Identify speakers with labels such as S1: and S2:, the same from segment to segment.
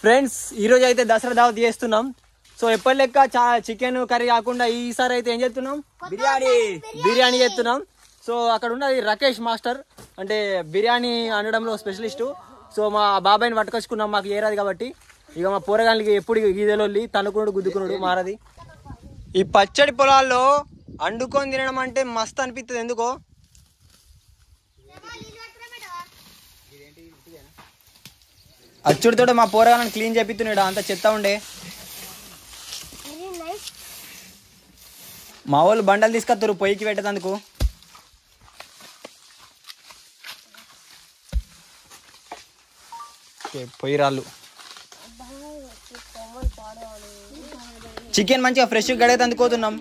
S1: Friends ఈ రోజు అయితే దసరా దావత్ చేస్తున్నాం. సో ఎప్పటి లెక్క చికెన్ కర్రీ కాకుండా ఈసారి అయితే ఏం చేస్తున్నాం, బిర్యానీ చేస్తున్నాం. సో అక్కడ ఉన్నది రాకేష్ మాస్టర్, అంటే బిర్యానీ అనడంలో స్పెషలిస్టు. సో మా బాబాయ్ని పట్టుకొచ్చుకున్నాం, మాకు ఏరాది కాబట్టి. ఇక మా పోరగాళ్ళకి ఎప్పుడు గీదెలొల్లి తనుకునుడు గుద్దుకునుడు మారది. ఈ పచ్చడి పొలాల్లో అండుకొని తినడం అంటే మస్తు అనిపిస్తుంది. ఎందుకో అచ్చుడితో మా పోరగాళ్ళని క్లీన్ చేపిస్తున్నాడు, అంత చెత్త ఉండే. మా వాళ్ళు బండలు తీసుకొస్తారు పొయ్యికి పెట్టేందుకు. పొయ్యి రాళ్ళు. చికెన్ మంచిగా ఫ్రెష్ గడేందుకు పోతున్నాం.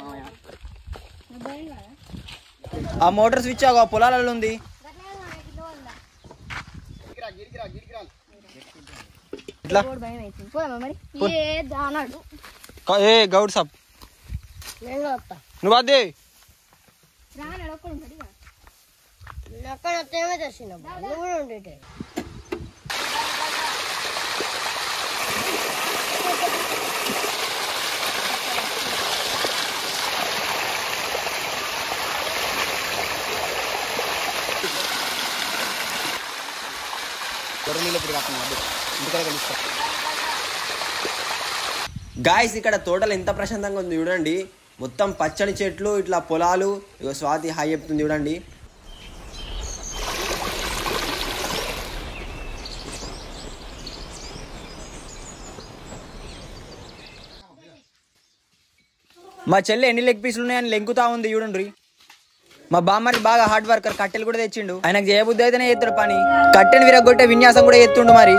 S1: ఆ మోటార్ స్విచ్ ఆ పొలాలలో ఉంది. ఏ గౌడ్ సాబ్ నువ్వు అదే గాయస్ ఇక్కడ తోటలు ఎంత ప్రశాంతంగా ఉంది చూడండి. మొత్తం పచ్చని చెట్లు, ఇట్లా పొలాలు. ఇక స్వాతి హాయ్ చెప్తుంది చూడండి. మా చెల్లె ఎన్ని లెగ్ పీసులు ఉన్నాయని లెంకుతా ఉంది చూడండి. మా బామ్మరి బాగా హార్డ్ వర్కర్, కట్టెలు కూడా తెచ్చిండు. ఆయనకు చేయబుద్ధి అయితేనే ఎత్తుడు పని. కట్టెను విరగొట్టే విన్యాసం కూడా ఎత్తుండు. మరి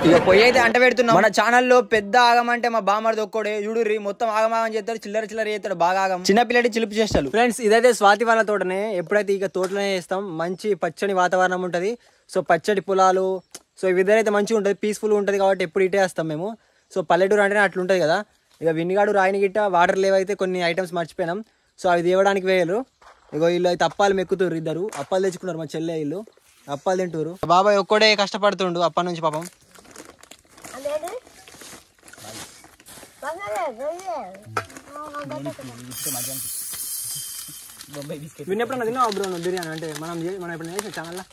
S1: ఇక పొయ్యి అయితే అంట పెడుతున్నాం. మన ఛానల్లో పెద్ద ఆగం అంటే మా బామ్మది ఒక్కడే చూడుర్రి. మొత్తం ఆగమాగం చేస్తాడు, చిల్లర చిల్లర చేస్తాడు, బాగా ఆగం. చిన్నపిల్లడి చిలుపు చేస్తాడు. ఫ్రెండ్స్ ఇదైతే స్వాతి వాళ్ళ తోటనే. ఎప్పుడైతే ఇక తోటలోనే చేస్తాం, మంచి పచ్చని వాతావరణం ఉంటుంది. సో పచ్చడి పొలాలు, సో ఈ విధంగా అయితే మంచిగా ఉంటుంది, పీస్ఫుల్గా ఉంటుంది. కాబట్టి ఎప్పుడు ఇటే వేస్తాం మేము. సో పల్లెటూరు అంటేనే అట్లుంటుంది కదా. ఇక వినిగాడు రాయిని గిట్ట వాటర్ లేవైతే కొన్ని ఐటమ్స్ మర్చిపోయినాం. సో అవి తేవడానికి వేయరు. ఇక వీళ్ళు అయితే అప్పాలు మెక్కుతారు, ఇద్దరు అప్పాలు తెచ్చుకున్నారు. మా చెల్లె వీళ్ళు అప్పాలు తింటారు. బాబాయ్ ఒక్కడే కష్టపడుతుండు అప్పటి నుంచి పాపం. విన్నప్పుడన్నా తిన్నా బ్రో బిర్యానీ అంటే మనం ఎప్పుడైనా చేసిన ఛానల్లో.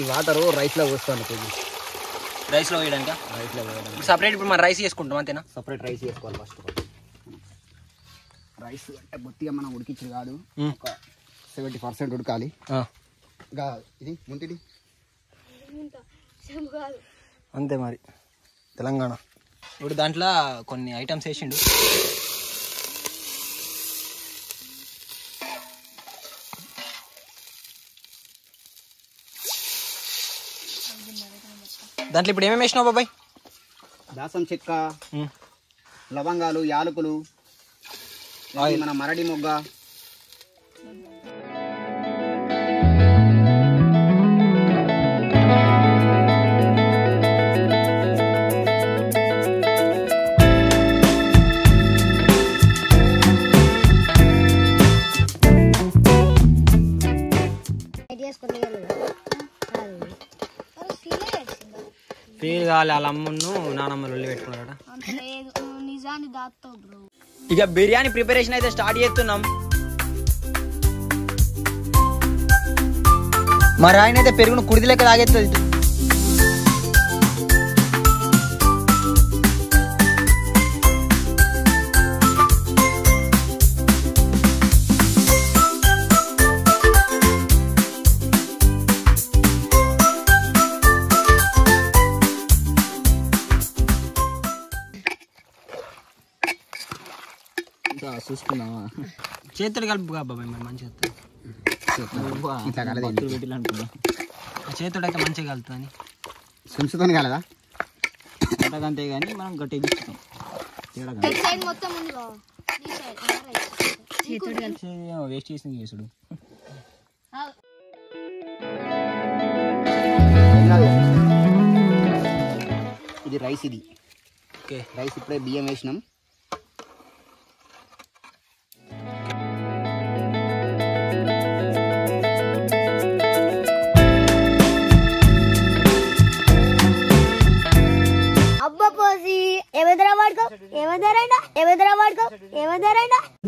S1: ఈ వాటర్ రైస్లో పోస్తాను. రైస్లో వేయడానికి సపరేట్ ఇప్పుడు మనం రైస్ చేసుకుంటాం అంతేనా? సపరేట్ రైస్ చేసుకోవాలి. ఫస్ట్ రైస్ అంటే బొత్తిగా మనం ఉడికించదు కాదు, ఒక 70% ఉడకాలి. ఇది ముంటిది అంతే. మరి తెలంగాణ ఇప్పుడు దాంట్లో కొన్ని ఐటమ్స్ వేసిండు. దాంట్లో ఇప్పుడు ఏమేమి వేసినావు బాబాయ్? దాసం చెక్క, లవంగాలు, యాలకులు, మన మరడి మొగ్గ, ఫీల్ కావాలి. వాళ్ళ అమ్మను నానమ్మ లొల్లి పెట్టుకున్నాడు. ఇక బిర్యానీ ప్రిపరేషన్ అయితే స్టార్ట్ చేస్తున్నాం. మరి ఆయన అయితే పెరుగును కుడిది లెక్క తాగేస్తుంది.
S2: చూసుకుందామా
S1: చేతుడు కలుపుగా బాబాయ్ మరి మంచిగా చేతుడు అయితే మంచిగా కలుపుతుంది
S2: సుంచుతో కాలేదా అంతే కానీ మనం గట్టి తీసుకుంటాం వేస్ట్ చేసిన చేసుడు ఇది రైస్ ఇది ఓకే రైస్ ఇప్పుడే బియ్యం వేసినాం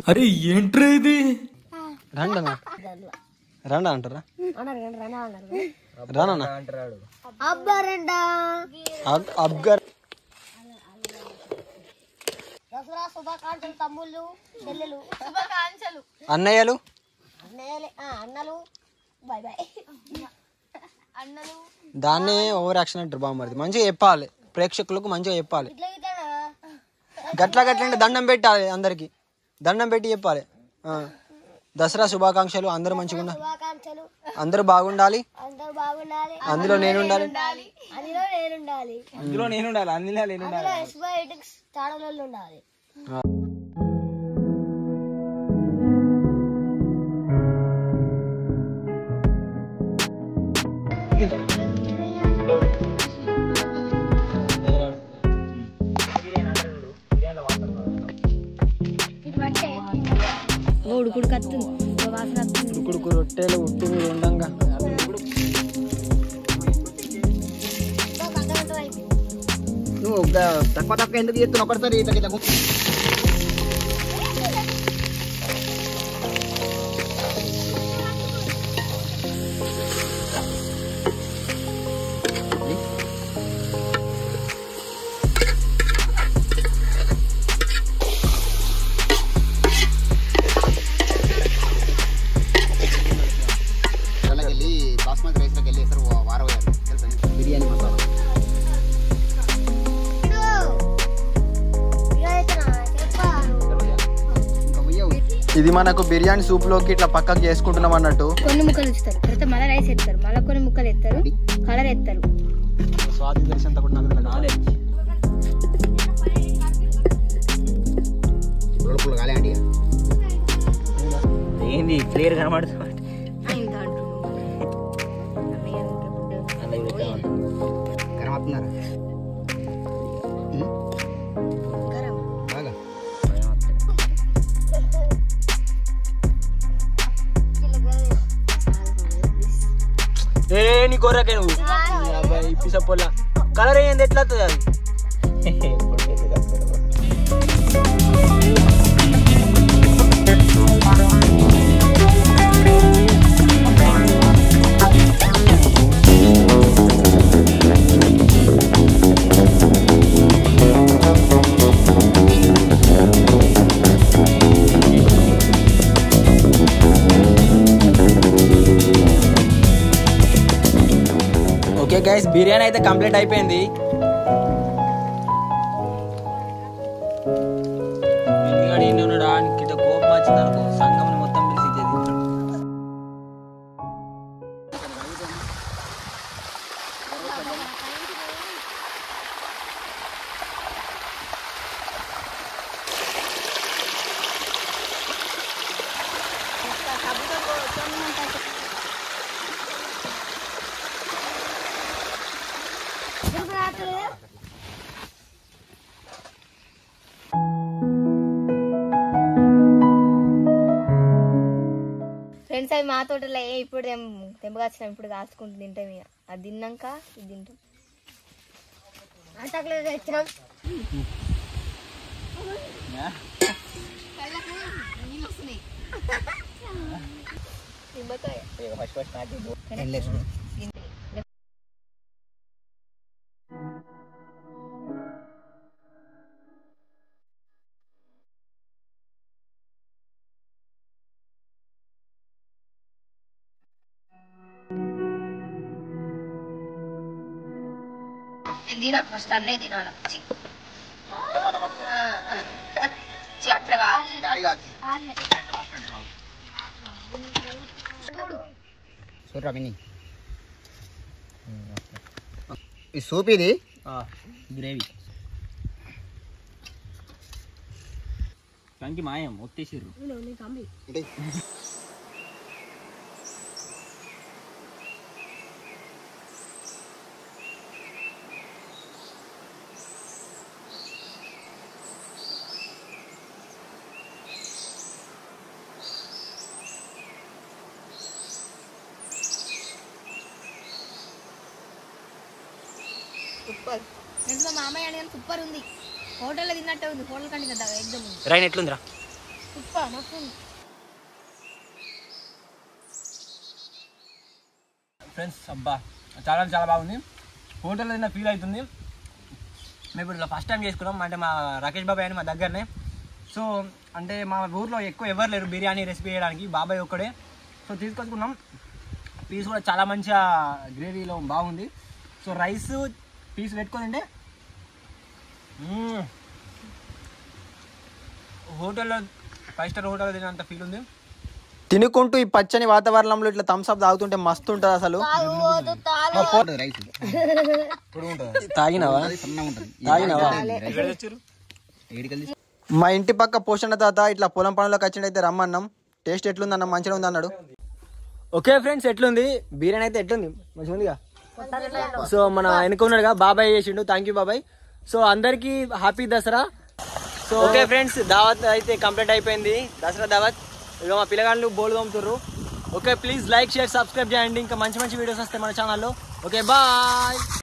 S1: అరే ఏంట్రా ఇది రండనా రండా అంటారా రానా అబ్గర్
S3: శుభాకాంక్షలు తమ్ముళ్ళు చెల్లెలు
S1: అన్నయ్యలు
S3: అన్నలు బాయ్ బాయ్ అన్నలు
S1: దాన్ని ఓవర్ యాక్షన్ అంటారు బామ్మది మంచిగా చెప్పాలి ప్రేక్షకులకు మంచిగా చెప్పాలి గట్ల అంటే దండం పెట్టాలి అందరికి దండం పెట్టి చెప్పాలి దసరా శుభాకాంక్షలు అందరూ మంచిగా ఉండాలి అందరూ బాగుండాలి అందులో నేను ఉండాలి ఉడుకుడుకు రొట్టెలు ఉట్టు మీరు ఉండంగా
S2: నువ్వు తక్కువ ఎందుకు చేస్తున్నావు ఒకటిసారి బాస్మతి రైస్ లోకి వెళ్ళి వారం బిర్యానీ మసాలా
S1: ఇది మనకు బిర్యానీ సూప్ లోకి ఇట్లా పక్కకి చేసుకుంటున్నాం అన్నట్టు
S3: కొన్ని ముక్కలు ఇస్తారు తర్వాత మళ్ళీ రైస్ ఎత్తారు మళ్ళీ కొన్ని ముక్కలు ఎత్తారు కలర్ ఎత్తారు
S1: స్వాతి తెలిసేంత కూడా నాకు
S2: కాలే అండి ఏంది క్లియర్ కనబడుతుంది కనబడుతున్నారా
S1: ఏ నీ కొరకే నువ్వు పిస పొల్ల కలర్ ఏంది ఎట్లా వస్తుంది అది ఓకే గైస్ బిర్యానీ అయితే కంప్లీట్ అయిపోయింది కోపం వచ్చింది అనుకో సంఘం మొత్తం పిలిచి
S3: ఫ్రెండ్స్ అవి మా తోటలో ఇప్పుడు తెంపకొచ్చినాం ఇప్పుడు కాసుకుంటూ తింటాం ఇక అది తిన్నాక ఇది తింటాం అంతకులేదు తెచ్చినాం తినాలి ఫస్ట్ అన్నీ తినాలి
S2: చూడరా పిన్ని ఈ సూప్ ఇది
S1: గ్రేవీ కంకి మాయం ఒత్తేసిర్రు.
S3: సూపర్ ఇంట్లో మామయ్య అడిగిన సూపర్ ఉంది. హోటల్లో తిన్నట్టే ఉంది. హోటల్ కంటే కదా ఎగ్దమ్ ఉంది.
S1: రైన్ ఎట్లుందిరా?
S3: సూపర్ మస్తు ఉంది.
S1: ఫ్రెండ్స్ అబ్బా చాలా చాలా బాగుంది. హోటల్లో తిన్న ఫీల్ అవుతుంది. మేము ఇప్పుడు ఇలా ఫస్ట్ టైం చేసుకున్నాం. అంటే మా రాకేష్ బాబాయ్ అని మా దగ్గరనే. సో అంటే మా ఊర్లో ఎక్కువ ఎవరు లేరు బిర్యానీ రెసిపీ చేయడానికి, బాబాయ్ ఒక్కడే. సో తీసుకొచ్చుకున్నాం. పీస్ కూడా చాలా మంచిగా గ్రేవీలో బాగుంది. సో రైస్ పీస్ పెట్టుకోదంటే హోటల్లో 5 స్టార్ హోటల్లో తినంత ఫీల్ ఉంది. తినుకుంటూ ఈ పచ్చని వాతావరణంలో ఇట్లా థమ్స్ అప్ తాగుతుంటే మస్తు ఉంటుంది అసలు.
S2: రైస్
S1: తాగినావా? మా ఇంటి పక్క పోషణ తాత ఇట్లా పొలం పనులకు వచ్చినట్టయితే రమ్మన్నాం. టేస్ట్ ఎట్లుందన్న? మంచిగా ఉంది అన్నాడు. ఓకే ఫ్రెండ్స్, ఎట్లుంది బిర్యానీ? అయితే ఎట్లుంది? మంచిగా ఉందిగా. సో మన ఎన్నుకున్నాడుగా బాబాయ్ చేసిండు. థ్యాంక్ యూ బాబాయ్. సో అందరికి happy Dasara. So okay friends, దావత్ అయితే కంప్లీట్ అయిపోయింది. దసరా దావత్. ఇక మా పిల్లగాళ్ళు బోల్ తోముతుర్రు. Okay please like share subscribe చేయండి. ఇంకా మంచి మంచి వీడియోస్ వస్తాయి మన ఛానల్లో. Okay bye.